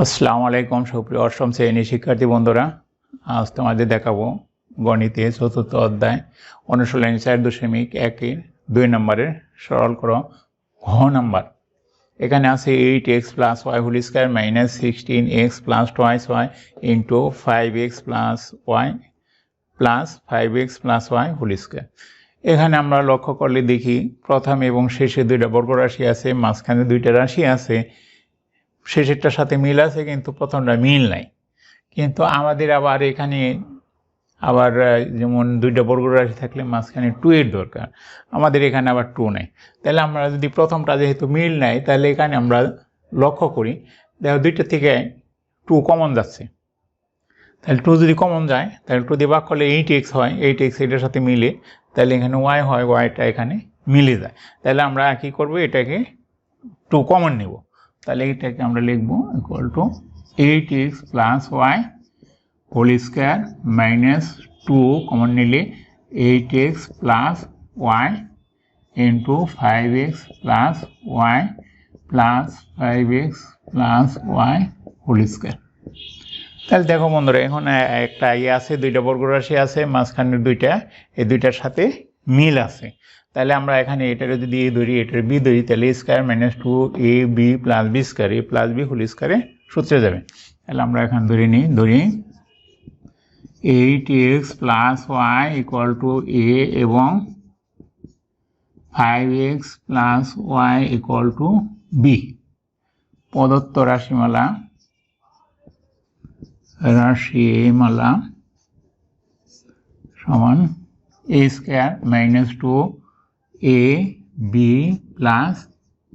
আসসালামু আলাইকুম সুপ্রিয় অষ্টম শ্রেণীর শিক্ষার্থী বন্ধুরা, আজ তোমাদের দেখাবো গণিতে চতুর্থ অধ্যায় অনুশীলনী 4.1 2 নম্বরের সরল করো ঘ নাম্বার। এখানে আছে 8x plus y whole square minus 16x plus twice y into 5x plus y plus 5x plus y whole square। এখানে আমরা লক্ষ্য করলে দেখি প্রথম এবং শেষে দুইটা বর্গরাশি আছে, মাঝখানে দুইটা রাশি আছে, শেষেরটার সাথে মিল আছে কিন্তু প্রথমটা মিল নাই। কিন্তু আমাদের আবার এখানে আবার যেমন দুইটা বর্গরাশি থাকলে মাঝখানে 2 এর দরকার, আমাদের এখানে আবার 2 নাই। তাহলে আমরা যদি প্রথমটা যেহেতু মিল নাই, তাহলে এখানে আমরা লক্ষ্য করি দেখো দুইটা থেকে 2 কমন যাচ্ছে। তাহলে 2 যদি কমন যায় তাহলে 2 দিয়ে ভাগ করলে 8x হয়, 8x এটার সাথে মিলে, তাহলে এখানে y হয়, yটা এখানে মিলে যায়। তাহলে আমরা কি করব, এটাকে 2 কমন নেব। তাহলে এটাকে আমরা লিখব equal to 8x plus Y whole square minus 2 common নিলে 8x plus Y into 5x plus Y plus 5x plus Y whole square. তাহলে দেখো বন্ধুরা, এখন একটা আছে, দুইটা বর্গরাশি আছে, মাঝখানে দুইটা, এই দুইটার সাথে মিল আছে। তাহলে আমরা এখানে এটার যদি এ ধরি, এটার বি ধরি, তাহলে A square minus 2ab plus B square, A plus B whole স্কোয়ারে সূত্রে যাবে। তাহলে আমরা এখানে ধরি 8x plus Y equal to A এবং 5x plus Y equal to B. প্রদত্ত রাশিমালা সমান A square minus 2ab plus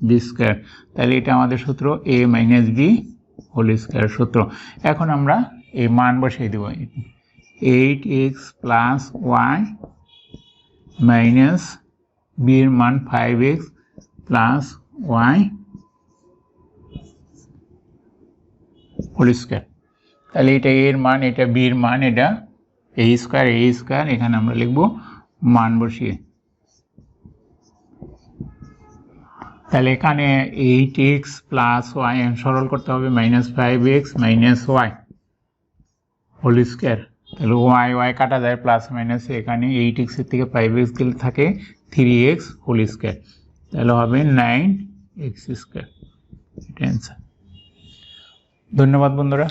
B square. তাহলে এটা আমাদের সূত্র A minus B whole square সূত্র। এখন আমরা এই মান বসিয়ে দেব, 8x প্লাস ওয়াই মাইনাস বির মান 5x plus Y whole square. তাহলে এটা এর মান, এটা বির মান, এটা এ স্কোয়ার, এখানে আমরা লিখব মান বসিয়ে। তাহলে এখানে 8x প্লাস ওয়াই সরল করতে হবে, minus 5x minus Y whole square. তাহলে ওয়াই কাটা যায়, প্লাস মাইনাস, এখানে 8x এর থেকে 5x গেলে থাকে 3x হোল স্কোয়ার। তাহলে হবে 9x স্কোয়ার। এটা অ্যান্সার। ধন্যবাদ বন্ধুরা।